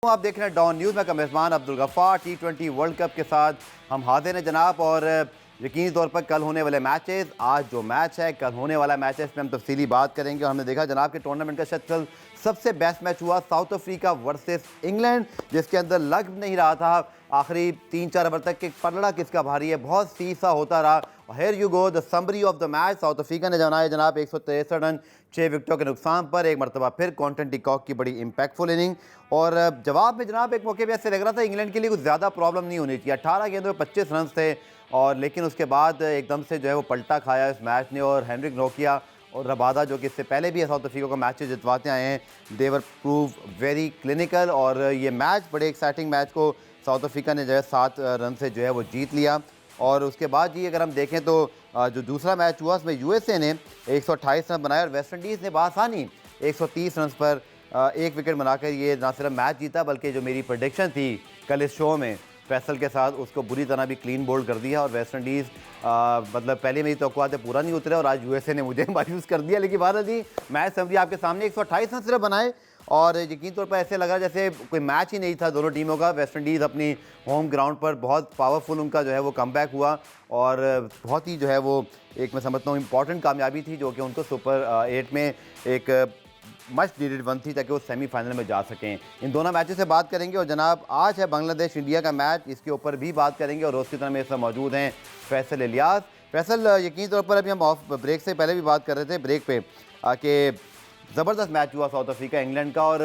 आप देख रहे हैं डॉन न्यूज़ में का मेज़बान Abdul Gaffar. T20 world cup के साथ हम हाजिर हैं जनाब। और यकीनी तौर पर कल होने वाले मैचेस, आज जो मैच है, कल होने वाला मैच है, इसमें हम तफसीली बात करेंगे। और हमने देखा जनाब कि टूर्नामेंट का शतल सबसे बेस्ट मैच हुआ साउथ अफ्रीका वर्सेस इंग्लैंड, जिसके अंदर लग नहीं रहा था आखिरी 3-4 ओवर तक कि पलड़ा किसका भारी है, बहुत सीसा होता रहा। Here you go the summary of the match. South Africa ने बनाए जनाब 163 रन 6 विकेटों के नुकसान पर। एक मरतबा फिर क्विंटन डिकॉक की बड़ी इंपैक्टफुल इनिंग। और जवाब में जनाब एक मौके पर ऐसे लग रहा था इंग्लैंड के लिए कुछ ज़्यादा प्रॉब्लम नहीं होनी चाहिए। 18 गेंदों में 25 रन थे, और लेकिन उसके बाद एकदम से जो है वो पलटा खाया इस मैच ने। और हेनरिक नोकिया और रबादा, जो कि इससे पहले भी साउथ अफ्रीका को मैच जितवाते आए हैं, देवर प्रूव वेरी क्लिनिकल। और ये मैच बड़े एक्साइटिंग मैच को साउथ अफ्रीका ने जो है 7 रन से जो है वो जीत लिया। और उसके बाद जी अगर हम देखें तो जो दूसरा मैच हुआ उसमें यूएसए ने 128 रन बनाए और वेस्ट इंडीज़ ने बआसानी 130 रन पर एक विकेट बनाकर ये ना सिर्फ मैच जीता, बल्कि जो मेरी प्रेडिक्शन थी कल इस शो में फैसल के साथ, उसको बुरी तरह भी क्लीन बोल्ड कर दिया। और वेस्ट इंडीज़ मतलब पहले मेरी तवक्कुआत पूरा नहीं उतरे और आज यूएसए ने मुझे मायूस कर दिया। लेकिन बात जी मैच समझिए आपके सामने 128 रन सिर्फ बनाए और यकीन तौर पर ऐसे लगा जैसे कोई मैच ही नहीं था दोनों टीमों का। वेस्ट इंडीज़ अपनी होम ग्राउंड पर बहुत पावरफुल उनका जो है वो कमबैक हुआ और बहुत ही जो है वो एक मैं समझता हूँ इंपॉर्टेंट कामयाबी थी, जो कि उनको सुपर 8 में एक मच नीडेड वन थी ताकि वो सेमीफाइनल में जा सकें। इन दोनों मैचों से बात करेंगे। और जनाब आज है बांग्लादेश इंडिया का मैच, इसके ऊपर भी बात करेंगे। और उसकी तरह मेरे साथ मौजूद हैं फैसल इलियास। फैसल, यकीनी तौर पर अभी हम ऑफ ब्रेक से पहले भी बात कर रहे थे ब्रेक पे कि ज़बरदस्त मैच हुआ साउथ अफ्रीका इंग्लैंड का। और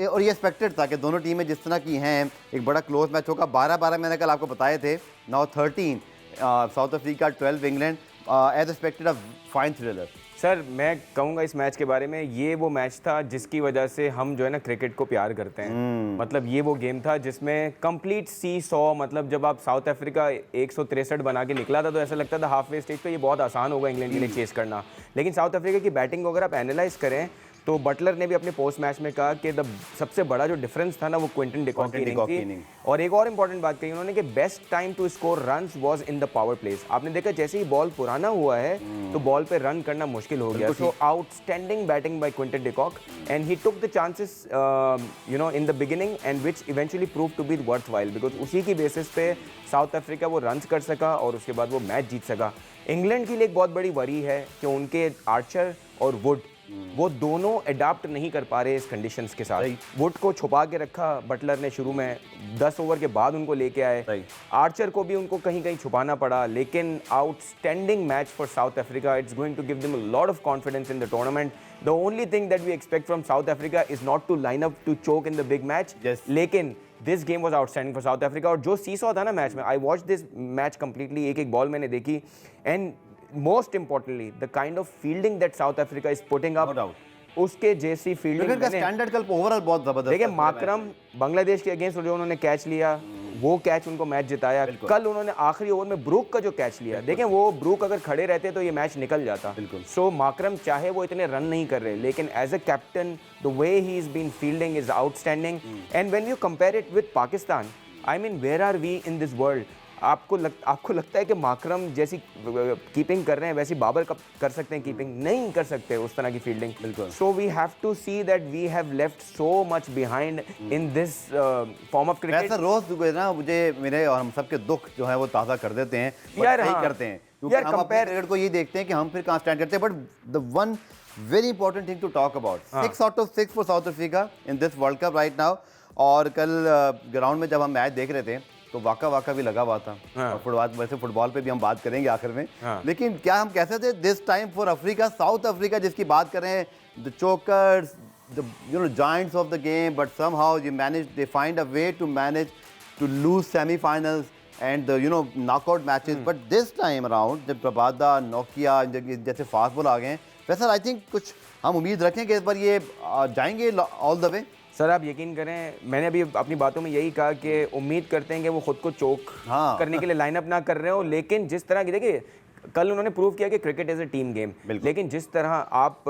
ये एक्सपेक्टेड था कि दोनों टीमें जिस तरह की हैं एक बड़ा क्लोज मैच होगा। 12-12 मैंने कल आपको बताए थे, now 13 South Africa 12 England, as expected a fine thriller. Sir मैं कहूँगा इस मैच के बारे में, ये वो मैच था जिसकी वजह से हम जो है ना क्रिकेट को प्यार करते हैं। मतलब ये वो गेम था जिसमें कंप्लीट सी सॉ, मतलब जब आप साउथ अफ्रीका 163 बना के निकला था तो ऐसा लगता था हाफ वे स्टेज पे ये बहुत आसान होगा इंग्लैंड के लिए चेस करना। लेकिन साउथ अफ्रीका की बैटिंग को अगर आप एनालाइज करें तो बटलर ने भी अपने पोस्ट मैच में कहा कि सबसे बड़ा जो डिफरेंस था ना वो क्विंटन डिकॉक की इनिंग थी। और एक और इंपॉर्टेंट बात कही उन्होंने कि best time to score runs was in the power plays. आपने देखा जैसे ही बॉल पुराना हुआ है तो बॉल पे रन करना मुश्किल हो गया। So outstanding batting by Quinton de Kock and he took the chances in the beginning and which eventually prove to be worthwhile, because उसी की बेसिस पे साउथ अफ्रीका वो रन्स कर सका और उसके बाद वो मैच जीत सका। इंग्लैंड के लिए एक बहुत बड़ी वरी है कि उनके आर्चर और वुड वो दोनों अडाप्ट नहीं कर पा रहे इस कंडीशंस के साथ। वुड को छुपा के रखा बटलर ने शुरू में, 10 ओवर के बाद उनको लेके आए। आर्चर को भी उनको कहीं कहीं छुपाना पड़ा। लेकिन outstanding match for South Africa, it's going to give them a lot of confidence in the tournament. The only thing that we expect from South Africa is not to line up to choke in the big match, लेकिन this game was outstanding for South Africa. और जो seesaw था ना match में, I watch this match completely, एक एक ball मैंने देखी। And most importantly the kind of fielding that South Africa is putting up, no doubt, उसके जैसी फील्डिंग का स्टैंडर्ड कल ओवरऑल बहुत जबरदस्त। देखिए माकरम बांग्लादेश के अगेंस्ट जो उन्होंने कैच लिया वो कैच उनको मैच जिताया। कल उन्होंने आखिरी ओवर में ब्रूक का जो कैच लिया, देखें वो ब्रूक अगर खड़े रहते तो ये मैच निकल जाता। सो माकरम चाहे वो इतने रन नहीं कर रहे, लेकिन as a captain the way he is been fielding is outstanding. And when you compare it with Pakistan, I mean where are we in this world? आपको लगता है कि माकरम जैसी कीपिंग कर रहे हैं वैसी बाबर कर सकते हैं कीपिंग? नहीं कर सकते उस तरह की फील्डिंग। बिल्कुल। So we have to see that we have left so much behind in this form of cricket. रोज ना मुझे मेरे और हम सबके दुख जो है वो ताज़ा कर देते हैं यार। हाँ करते हैं क्योंकि हम अपने क्रिकेट को ये देखते हैं कि हम फिर कहाँ स्टैंड करते हैं। But the one very important thing to talk about, 6 out of 6 for South Africa in this world cup right now. और कल ग्राउंड में जब हम मैच देख रहे थे तो वाका भी लगा हुआ था। और फुटबॉल, वैसे फुटबॉल पे भी हम बात करेंगे आखिर में। लेकिन क्या हम कह सकते थे this time for Africa, South Africa जिसकी बात कर रहे हैं, the chokers, the giants of the game, but somehow they find a way to manage to lose semifinals and knockout matches. But this time around जब Rabada, नोकिया जैसे fast ball आ गए हैं, वैसे आई थिंक कुछ हम उम्मीद रखें कि इस बार ये जाएंगे ऑल द वे। सर आप यकीन करें, मैंने अभी अपनी बातों में यही कहा कि उम्मीद करते हैं कि वो खुद को चोक करने के लिए लाइनअप ना कर रहे हो। लेकिन जिस तरह की, देखिए कल उन्होंने प्रूव किया कि cricket is a team game. लेकिन जिस तरह आप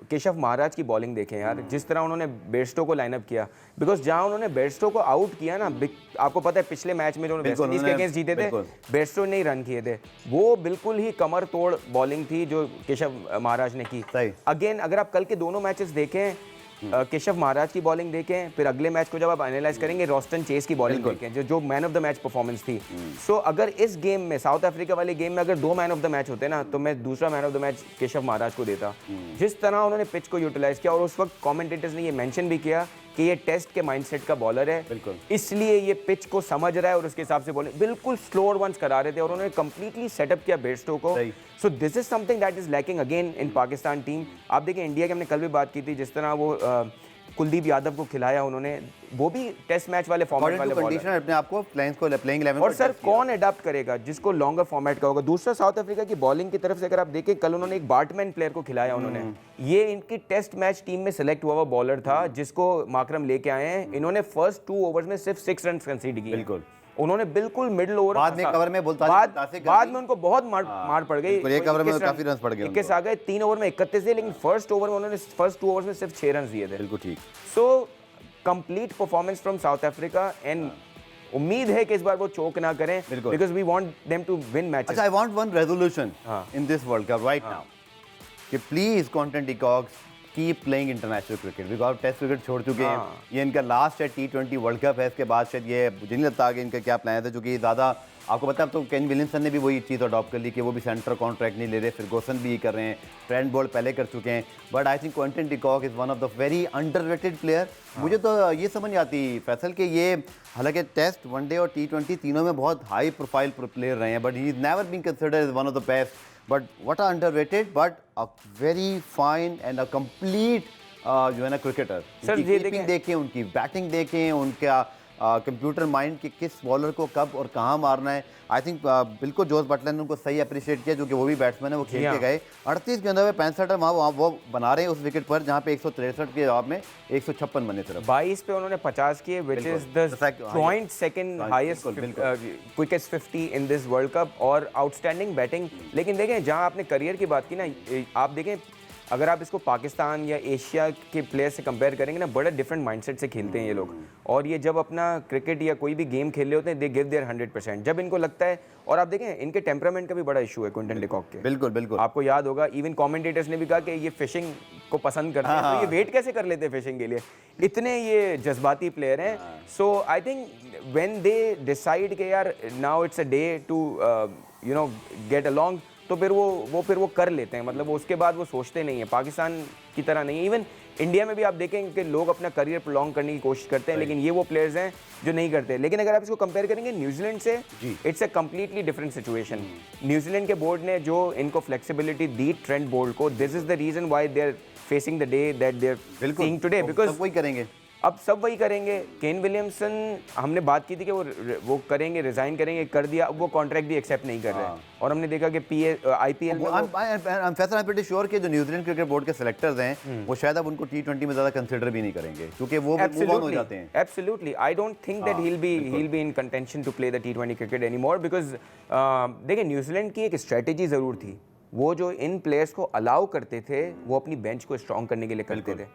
केशव महाराज की बॉलिंग देखें यार, जिस तरह उन्होंने बेयरस्टो को लाइनअप किया, बिकॉज जहां उन्होंने बेयरस्टो को आउट किया ना, आपको पता है पिछले मैच में जो वेस्ट इंडीज के अगेंस्ट जीते थे बेयरस्टो ने ही रन किए थे, वो बिल्कुल ही कमर तोड़ बॉलिंग थी जो केशव महाराज ने की। अगेन अगर आप कल के दोनों मैचेस देखें केशव महाराज की बॉलिंग देखें, फिर अगले मैच को जब आप एनालाइज करेंगे रॉस्टन चेस की बॉलिंग देखें जो man of the match performance थी। सो अगर इस गेम में, साउथ अफ्रीका वाले गेम में अगर 2 मैन ऑफ द मैच होते ना, तो मैं दूसरा man of the match Keshav Maharaj को देता। जिस तरह उन्होंने पिच को यूटिलाइज किया, और उस वक्त कमेंटेटर्स ने ये मेंशन भी किया कि ये टेस्ट के माइंडसेट का बॉलर है, इसलिए ये पिच को समझ रहा है और उसके हिसाब से बॉलिंग बिल्कुल स्लोअर वंस करा रहे थे, और उन्होंने कंप्लीटली सेटअप किया बेयरस्टो को। So this is something that is lacking again in Pakistan team. आप देखिए इंडिया की हमने कल भी बात की थी, जिस तरह वो कुलदीप यादव को खिलाया उन्होंने, वो भी टेस्ट मैच वाले फॉर्मेट वाले बॉलर अपने आप को प्लेइंग 11 और सर कौन अडॉप्ट करेगा जिसको लॉन्गर फॉर्मेट का होगा। दूसरा साउथ अफ्रीका की बॉलिंग की तरफ से अगर आप देखें, कल उन्होंने एक बार्टमैन प्लेयर को खिलाया उन्होंने, ये इनकी टेस्ट मैच टीम में सेलेक्ट हुआ हुआ बॉलर था जिसको माकरम लेके आए हैं। इन्होंने फर्स्ट 2 ओवर्स में सिर्फ 6 रन कंसीड किए। बिल्कुल उन्होंने बिल्कुल मिडिल ओवर बाद में कवर में बाद में उनको बहुत मार पड़ गई, एक कवर में काफी रन पड़ गए, 21 आ गए, 3 ओवर में 31 दिए, लेकिन फर्स्ट ओवर में उन्होंने फर्स्ट 2 ओवर्स में सिर्फ 6 रन दिए थे। बिल्कुल ठीक। So complete performance from South Africa, and उम्मीद है कि इस बार वो चोक ना करें, because we want them to win matches. अच्छा, I want one resolution in this world cup right now कि please Quinton de Kock keep playing international cricket, because test cricket छोड़ चुके हैं। ये इनका लास्ट है T20 वर्ल्ड कप है, इसके बाद शायद ये मुझे नहीं लगता कि इनका क्या प्लान था, क्योंकि ज़्यादा आपको पता है, तो केन विलियमसन ने भी वही चीज़ अडॉप्ट कर ली कि वो भी सेंटर कॉन्ट्रैक्ट नहीं ले रहे, फिर गोसन भी कर रहे हैं, ट्रेंट बोल्ट पहले कर चुके हैं। But I think Quinton de Kock is one of the very underrated player. मुझे तो ये समझ नहीं आती फैसल कि ये हालांकि टेस्ट, वनडे और T20 तीनों में बहुत हाई प्रोफाइल प्लेयर रहे हैं, but he is never been considered as one of the best. But what are underrated but a very fine and a complete जो है ना क्रिकेटर। सर ये देखें, उनकी बैटिंग देखें, उनका कंप्यूटर माइंड कि किस बॉलर को कब और कहाँ मारना है। आई थिंक बिल्कुल जोस बटलर ने उनको सही अप्रिशिएट किया, जो कि वो भी बैट्समैन है, वो खेल के गए 38 गेंदों में 65 रन वहाँ वो बना रहे हैं उस विकेट पर, जहाँ पे 163 के जवाब में 156 बने सिर्फ। 22 पे उन्होंने 50 किए, which is the joint second highest quickest 50 in this world cup, और आउटस्टैंडिंग बैटिंग। लेकिन देखें, जहाँ आपने करियर की बात की ना, आप देखें अगर आप इसको पाकिस्तान या एशिया के प्लेयर से कंपेयर करेंगे ना, बड़ा डिफरेंट माइंडसेट से खेलते हैं ये लोग, और ये जब अपना क्रिकेट या कोई भी गेम खेल रहे होते हैं, दे गिव देयर 100% जब इनको लगता है। और आप देखें इनके टेम्परामेंट का भी बड़ा इशू है क्विंटन डी कॉक के। बिल्कुल बिल्कुल, आपको याद होगा इवन कमेंटेटर्स ने भी कहा कि ये फिशिंग को पसंद करते हैं, तो ये वेट कैसे कर लेते हैं फिशिंग के लिए, इतने ये जज्बाती प्लेयर हैं। So I think when they decide कि यार now it's a day to you know get along, तो फिर वो कर लेते हैं, मतलब उसके बाद वो सोचते नहीं है। पाकिस्तान की तरह नहीं है, इवन इंडिया में भी आप देखेंगे कि लोग अपना करियर प्रोलॉन्ग करने की कोशिश करते हैं, लेकिन ये वो प्लेयर्स हैं जो नहीं करते। लेकिन अगर आप इसको कंपेयर करेंगे न्यूजीलैंड से, it's a completely different situation. New Zealand के बोर्ड ने जो इनको फ्लेक्सिबिलिटी दी ट्रेंट बोल्ट को, this is the reason why they are facing the day that they are seeing today, because वही करेंगे, अब सब वही करेंगे। केन विलियमसन, हमने बात की थी कि वो करेंगे, रिजाइन करेंगे, कर दिया, अब वो कॉन्ट्रैक्ट भी एक्सेप्ट नहीं कर रहे हैं, और हमने देखा कि IPL में I'm pretty sure कि जो न्यूजीलैंड क्रिकेट बोर्ड के सेलेक्टर्स हैं, वो शायद अब उनको T20 में ज़्यादा कंसिडर भी नहीं करेंगे, क्योंकि वो मूव ऑन हो जाते हैं। Absolutely, I don't think that he'll be in contention to play the T20 cricket anymore, because देखिए न्यूजीलैंड की एक स्ट्रेटेजी ज़रूर थी, वो जो इन प्लेयर्स को अलाउ करते थे, वो अपनी बेंच को स्ट्रॉन्ग करने के लिए करते थे,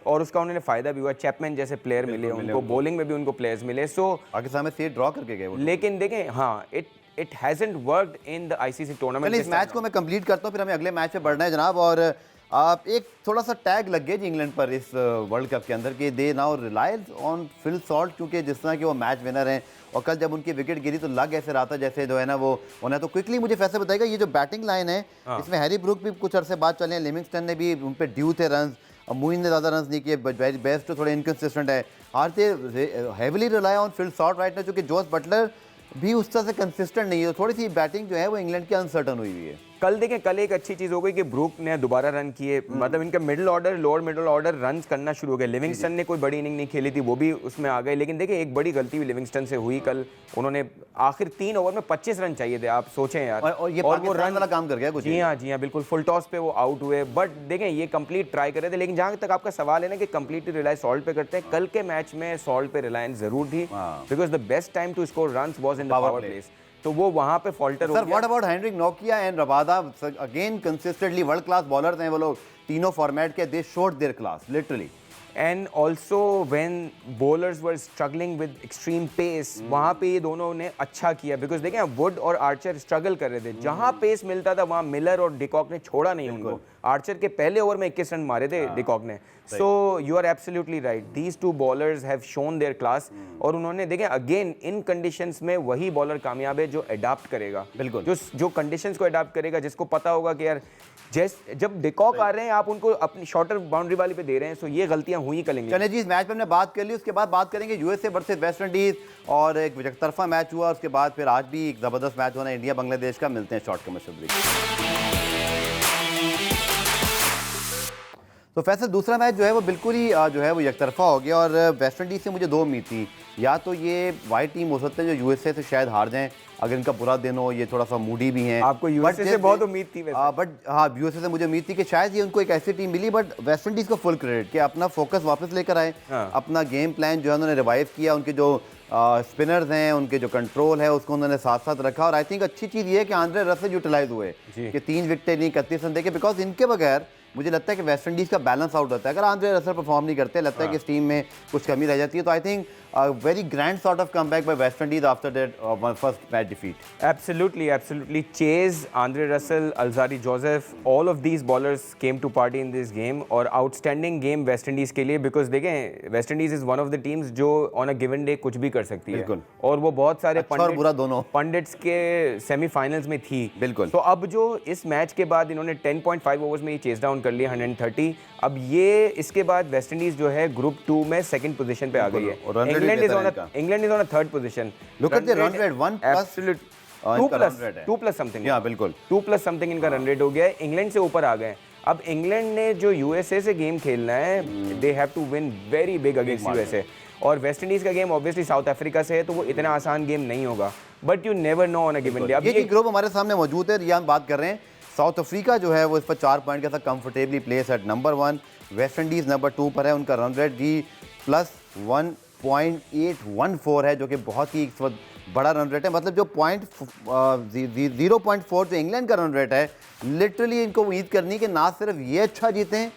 और उसका उन्होंने फायदा भी हुआ। चैपमैन जैसे प्लेयर मिले उनको, बॉलिंग में भी उनको प्लेयर्स मिले। सो पाकिस्तान में सीट ड्रॉ करके गए वो, लेकिन देखें हाँ, it hasn't worked in the ICC tournament. इस मैच को मैं कंप्लीट करता हूँ, फिर हमें अगले मैच पे बढ़ना है जनाब। और आप एक थोड़ा सा टैग लग गया जी इंग्लैंड पर इस वर्ल्ड कप के अंदर कि they now relied on Phil Salt, क्योंकि जिस तरह के वो मैच विनर हैं, और कल जब उनकी विकेट गिरी तो लग ऐसे रहा था जैसे जो है ना वो उन्हें। तो क्विकली मुझे फैसला बताएगा, ये जो बैटिंग लाइन है इसमें हैरी ब्रूक भी कुछ अरसे बाद चले हैं, लिविंगस्टन ने भी उन पर ड्यू थे रन, मुइन ने ज़्यादा रन नहीं किए, बेस्ट तो थोड़े इनकन्सिस्टेंट है। Are they heavily rely on Phil Salt right ना, क्योंकि जोस बटलर भी उस तरह से कंसिस्टेंट नहीं है, तो थोड़ी सी बैटिंग जो है वो इंग्लैंड की अनसर्टन हुई हुई है। कल देखें, कल एक अच्छी चीज़ हो गई कि ब्रूक ने दोबारा रन किए, मतलब इनका middle order, lower middle order run करना शुरू हो गया। लिविंगस्टन ने कोई बड़ी इनिंग नहीं खेली थी, वो भी उसमें आ गए। लेकिन देखिए एक बड़ी गलती भी लिविंगस्टन से हुई कल, उन्होंने आखिर 3 ओवर में 25 रन चाहिए थे, आप सोचें यार, और वो रन वाला काम कर गया कुछ। जी हाँ बिल्कुल, फुल टॉस पे वो आउट हुए। बट देखें ये कंप्लीट ट्राई कर रहे थे, लेकिन जहाँ तक आपका सवाल है ना कि कंप्लीटली रिलाई सॉल्ट पे करते हैं, कल के मैच में सॉल्ट पे रिलायंस जरूर थी, because the best time to score runs was in the power plays, तो वो वहां पे फॉल्टर हो गया। सर व्हाट अबाउट हेनरिक नोकिया and Rabada, again consistently world class bowlers हैं वो लोग, तीनों फॉर्मेट के, they showed their class literally. And also when bowlers were struggling with extreme pace, वहाँ पे ये दोनों ने अच्छा किया, बिकॉज देखें वुड और आर्चर स्ट्रगल कर रहे थे, जहाँ पेस मिलता था वहाँ मिलर और डिकॉक ने छोड़ा नहीं उनको। आर्चर के पहले ओवर में 21 रन मारे थे डिकॉक ने। So you are absolutely right, these two bowlers have shown their class. और उन्होंने देखें अगेन इन कंडीशंस में वही बॉलर कामयाब है जो अडाप्ट करेगा, बिल्कुल जो कंडीशंस को अडाप्ट करेगा, जिसको पता होगा कि यार जब डिकॉक आ रहे हैं आप उनको अपनी शॉर्टर बाउंड्री वाली पे दे रहे हैं, सो ये गलतियां हुई करेंगी। चलिए जी, इस मैच पे हमने बात कर ली, उसके बाद बात करेंगे यूएसए वर्सेस वेस्ट इंडीज, और एक एकतरफा मैच हुआ, उसके बाद फिर आज भी एक ज़बरदस्त मैच होना है इंडिया बांग्लादेश का। मिलते हैं शॉर्ट कमर्शियल ब्रेक। तो फैसल दूसरा मैच जो है वो बिल्कुल ही जो है वो एकतरफा हो गया, और वेस्ट इंडीज़ से मुझे दो उम्मीद थी, या तो ये वाइट टीम हो सकते हैं जो यूएसए से शायद हार जाएं अगर इनका बुरा दिन हो, ये थोड़ा सा मूडी भी हैं। आपको यूएसए से बहुत उम्मीद थी वैसे। बट हाँ, यूएसए से मुझे उम्मीद थी कि शायद ये उनको एक ऐसी टीम मिली, बट वेस्ट इंडीज़ को फुल क्रेडिट कि अपना फोकस वापस लेकर आए, अपना गेम प्लान जो है उन्होंने रिवाइव किया, उनके जो स्पिनर्स हैं उनके जो कंट्रोल है उसको उन्होंने साथ साथ रखा। और आई थिंक अच्छी चीज़ ये है कि आंद्रे रसेल यूटिलाइज हुए कि 3 विकेटें नहीं, 31 रन देके, बिकॉज इनके बगैर मुझे लगता है कि वेस्ट इंडीज़ का बैलेंस आउट होता है। अगर आंद्रे रसेल परफॉर्म नहीं करते, लगता है कि इस टीम में कुछ कमी रह जाती है। तो I think very grand sort of comeback by West Indies after that first match defeat. Absolutely chase, Andre Russell, Alzarri Joseph, all of these bowlers came to party in this game, और outstanding game West Indies के लिए, because देखें West Indies is one of the teams जो on a given day कुछ भी कर सकती है, और वो बहुत सारे पंडिट्स के सेमीफाइनल्स में थी। बिल्कुल। तो अब जो इस मैच के बाद इन्होंने 10.5 ओवर्स में ही चेज डाउन कर लिया 130। अब ये इसके बाद वेस्ट इंडीज जो है ग्रुप 2 में सेकंड पोजीशन पे आ गई है। England is on a third position. Look at the run rate, 1 absolute 2 plus something. या बिल्कुल 2 प्लस समथिंग इनका रन रेट हो गया है, इंग्लैंड से ऊपर आ गए। अब इंग्लैंड ने जो यूएसए से गेम खेलना है, they have to win very big against USA, और वेस्ट इंडीज का गेम ऑब्वियसली साउथ अफ्रीका से है, तो वो इतना आसान गेम नहीं होगा, but you never know on a given day. अब ये ग्रुप हमारे सामने मौजूद है, रियान बात कर रहे हैं। साउथ अफ्रीका जो है वो इस पर 4 पॉइंट के साथ comfortably place at number 1, West Indies number 2 पर है, उनका रन रेट जी प्लस 1.814 है, जो कि बहुत ही इस वक्त बड़ा रन रेट है। मतलब जो 0.4 जो इंग्लैंड का रन रेट है, लिटरली इनको उम्मीद करनी कि ना सिर्फ ये अच्छा जीतें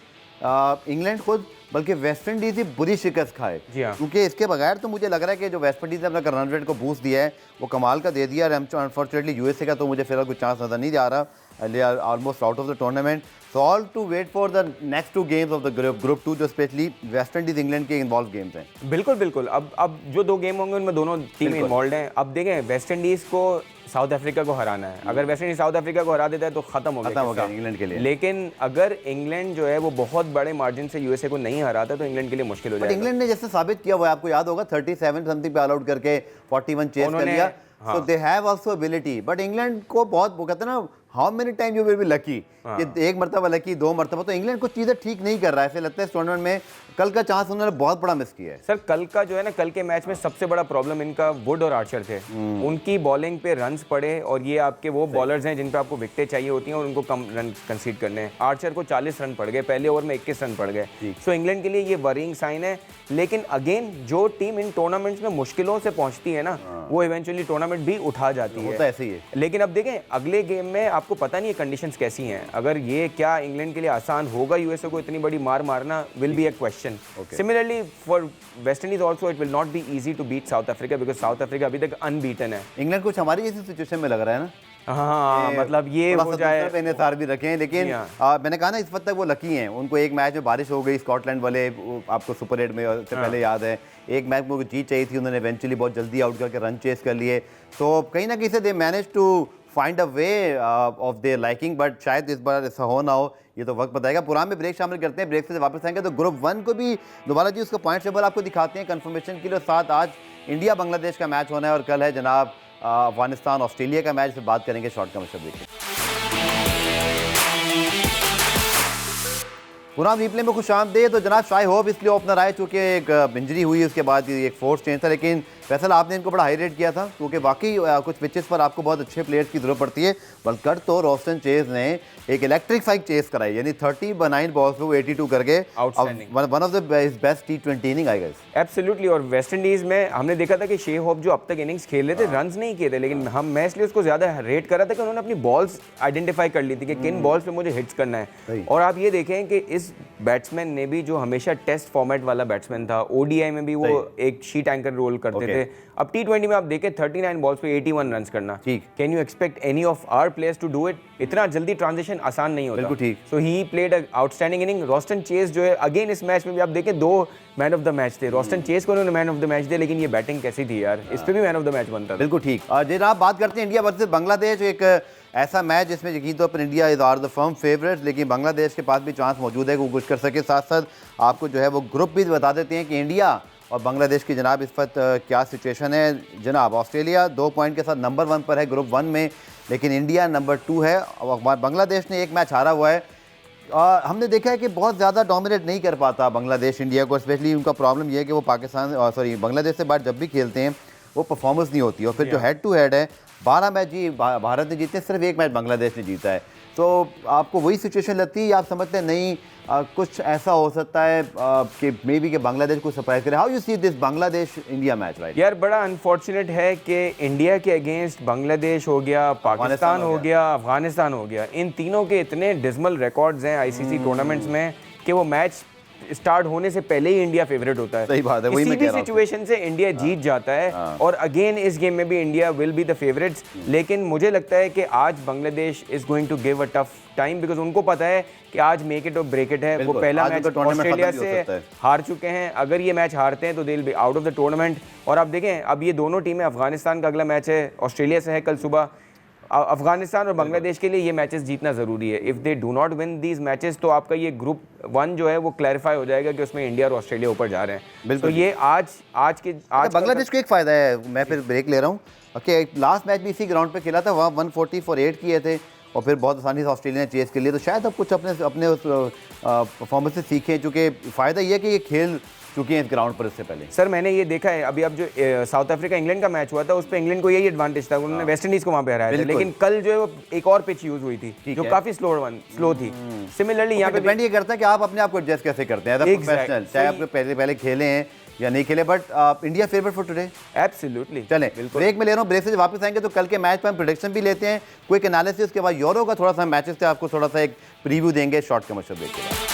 इंग्लैंड खुद, बल्कि वेस्ट इंडीज़ ही बुरी शिकस्त खाए, क्योंकि इसके बगैर तो मुझे लग रहा है कि जो वेस्ट इंडीज़ ने अपना रन रेट को बूस्ट दिया है वो कमाल का दे दिया। अनफॉर्चुनेटली यूएसए का तो मुझे फिलहाल कुछ चांस नज़र नहीं आ रहा, they are almost out of the tournament, so all to wait for the next 2 games of the group 2 जो स्पेशली वेस्ट इंडीज इंग्लैंड के इन्वॉल्व गेम्स हैं। बिल्कुल। अब जो 2 गेम होंगे उनमें दोनों टीम इन्वॉल्व हैं। अब देखें वेस्ट इंडीज को साउथ अफ्रीका को हराना है, अगर वेस्ट इंडीज साउथ अफ्रीका को हरा देता है तो खत्म हो गया इंग्लैंड के लिए। लेकिन अगर इंग्लैंड जो है वो बहुत बड़े मार्जिन से यूएसए को नहीं हराता तो इंग्लैंड के लिए मुश्किल हो जाएगा। इंग्लैंड ने जैसे साबित किया हुआ है, आपको याद होगा 37 समथिंग पे ऑल आउट करके 41 चेस कर लिया, so they have also ability, but England को बहुत वो कहते हैं ना, how many time you will be lucky, कि 1 मरतबा लकी, 2 मरतबा, तो इंग्लैंड कुछ चीज़ें ठीक नहीं कर रहा है। ऐसे लगता है इस टूर्नामेंट में कल का चांस उन्होंने बहुत बड़ा मिस किया है। सर कल का जो है ना, कल के मैच में सबसे बड़ा प्रॉब्लम इनका वुड और आर्चर थे, उनकी बॉलिंग पे रन्स पड़े, और ये आपके वो बॉलर्स हैं जिन पे आपको विकेटें चाहिए होती हैं और उनको कम रन कंसीड करने हैं। आर्चर को 40 रन पड़ गए, पहले ओवर में 21 रन पड़ गए, सो इंग्लैंड के लिए ये वरीइंग साइन है। लेकिन अगेन जो टीम इन टूर्नामेंट्स में मुश्किलों से पहुंचती है ना, वो इवेंचुअली टूर्नामेंट भी उठा जाती है, ऐसे ही है। लेकिन अब देखें अगले गेम में आपको पता नहीं है कंडीशंस कैसी हैं, अगर ये क्या इंग्लैंड के लिए आसान होगा यूएसए को इतनी बड़ी मार मारना, will be a question. Similarly for West Indies also it will not be easy to beat South Africa, because South Africa अभी तक अनबीटन है। इंग्लैंड कुछ हमारी जैसी सिचुएशन में लग रहा है ना। हाँ, मतलब ये हो जाए इन्हें भी रखें, लेकिन मैंने कहा ना इस वक्त तक वो लकी हैं। उनको एक मैच में बारिश हो गई, स्कॉटलैंड वाले आपको सुपर 8 में से पहले याद है, एक मैच में जीत चाहिए थी, उन्होंने इवेंचुअली बहुत जल्दी आउट करके रन चेस कर लिए, तो कहीं ना कहीं से they manage to find a way of their liking, but शायद इस बार ऐसा हो ना हो, ये तो वक्त बताएगा। पुराने में ब्रेक शामिल करते हैं, ब्रेक से वापस आएंगे तो ग्रुप 1 को भी दोबारा जी उसका पॉइंट टेबल आपको दिखाते हैं कंफर्मेशन के लिए। साथ आज इंडिया बांग्लादेश का मैच होना है, और कल है जनाब अफगानिस्तान ऑस्ट्रेलिया का मैच, से बात करेंगे शॉर्ट कमर्शियल ब्रेक। पूरा रिप्ले में खुश आमदीद। तो जनाब शाही होप इसलिए ओपनर आए चूँकि एक इंजरी हुई, उसके बाद एक फोर्स चेंज था, लेकिन फैसल, आपने इनको बड़ा हाई रेट किया था क्योंकि वाकई कुछ पिचेस पर आपको बहुत अच्छे प्लेयर्स की जरूरत पड़ती है। बल्कि कल तो रोस्टन चेज ने एक इलेक्ट्रिफाइंग चेस कराई, यानी 39 बॉल्स पे वो 82 कर गए। One of the best T20 inning I guess. Absolutely. और वेस्ट इंडीज में हमने देखा था कि शे होप जो अब तक इनिंग्स खेल रहे थे, रन्स नहीं किए थे, लेकिन मैं इसलिए उसको ज्यादा रेट करा था कि उन्होंने अपनी बॉल्स आइडेंटिफाई कर ली थी कि किन बॉल्स पे मुझे हिट्स करना है। और आप ये देखें कि इस बैट्समैन ने भी, जो हमेशा टेस्ट फॉर्मेट वाला बैट्समैन था, ओडीआई में भी वो एक शीट एंकर रोल करते थे, अब T20 में आप देखें 39 बॉल्स पे 81 रन्स करना। Can you expect any of our players to do it? इतना जल्दी ट्रांजिशन आसान नहीं होता। So he played a outstanding inning. Roston Chase जो है, अगेन इस मैच में भी आप देखें 2 मैन ऑफ द मैच थे। रोस्टन चेज को उन्होंने मैन ऑफ द मैच दिया, लेकिन ये बैटिंग कैसी थी यार, इस पे भी मैन ऑफ द मैच बनता था। बिल्कुल ठीक। जनाब, बात करते हैं इंडिया वर्सेस बांग्लादेश। एक ऐसा मैच जिसमें यकीन तौर पर India is are the firm favourite, लेकिन बांग्लादेश के पास भी चांस मौजूद है कि वो कुछ कर सके। साथ साथ आपको जो है वो ग्रुप भी बता देते हैं कि इंडिया और बांग्लादेश की जनाब इस वक्त क्या सिचुएशन है। जनाब, ऑस्ट्रेलिया 2 पॉइंट के साथ नंबर 1 पर है ग्रुप 1 में, लेकिन इंडिया नंबर 2 है। बांग्लादेश ने एक मैच हारा हुआ है। हमने देखा है कि बहुत ज़्यादा डोमिनेट नहीं कर पाता बांग्लादेश इंडिया को। स्पेशली उनका प्रॉब्लम ये है कि वो बांग्लादेश से बाहर जब भी खेलते हैं वो परफॉर्मेंस नहीं होती। और फिर जो हेड टू हेड है, 12 मैच भारत ने जीते, सिर्फ 1 मैच बांग्लादेश ने जीता है। तो आपको वही सिचुएशन लगती है या आप समझते हैं नहीं कुछ ऐसा हो सकता है कि मे बी कि बांग्लादेश को सरप्राइज करे? How you see this Bangladesh India match right? यार बड़ा अनफॉर्चुनेट है कि इंडिया के अगेंस्ट बांग्लादेश हो गया, पाकिस्तान हो गया, अफगानिस्तान हो गया, इन तीनों के इतने डिस्मल रिकॉर्ड्स हैं आईसीसी टूर्नामेंट्स में कि वो मैच स्टार्ट होने से पहले ही इंडिया फेवरेट होता है। सही बात है, वही किसी मैं भी कह रहा हूं। सिचुएशन से इंडिया जीत जाता है। और अगेन इस गेम में भी India will be the favourites. लेकिन मुझे लगता है कि आज Bangladesh is going to give a tough time, because उनको पता है कि आज मेक इट और ब्रेक इट है। वो पहला मैच ऑस्ट्रेलिया से हार चुके हैं, अगर ये मैच हारते हैं तो they will be out of the tournament. और आप देखें, अब ये दोनों टीमें, अफगानिस्तान का अगला मैच है ऑस्ट्रेलिया से है कल सुबह। अफगानिस्तान और बांग्लादेश के लिए ये मैचेस जीतना ज़रूरी है। If they do not win these matches तो आपका ये ग्रुप 1 जो है वो क्लैरिफाई हो जाएगा कि उसमें इंडिया और ऑस्ट्रेलिया ऊपर जा रहे हैं। बिल्कुल। तो ये आज बांग्लादेश को एक फ़ायदा है। मैं फिर ब्रेक ले रहा हूँ। ओके, लास्ट मैच भी इसी ग्राउंड पे खेला था, वहाँ 140 for 8 किए थे और फिर बहुत आसानी से ऑस्ट्रेलिया ने चेस के लिए। तो शायद अब कुछ अपने उस परफॉर्मेंस से सीखें, चूँकि फ़ायदा ये है कि ये खेल चुके हैं इस ग्राउंड पर इससे पहले। सर मैंने ये देखा है, अभी अब जो साउथ अफ्रीका इंग्लैंड का मैच हुआ था उस पर इंग्लैंड को यही एडवांटेज था, उन्होंने वेस्ट इंडीज को वहाँ पे हराया था। लेकिन कल जो है वो एक और पिच यूज हुई थी जो काफी स्लो थी। सिमिलरली यहाँ पे डिपेंड ये करता है कि आप अपने आप को एडजस्ट कैसे करते हैं एज अ प्रोफेशनल, चाहे आप पहले खेले हैं या नहीं खेले। But India favourite for today? Absolutely. चलें, ब्रेक में ले रहा हूँ, ब्रेक से वापस आएंगे तो कल के मैच पर हम प्रेडिक्शन भी लेते हैं, क्विक एनालिसिस, उसके बाद यूरो का थोड़ा सा मैचेस थे, आपको थोड़ा सा एक प्रीव्यू देंगे शॉर्ट कमर्शियल ब्रेक के बाद।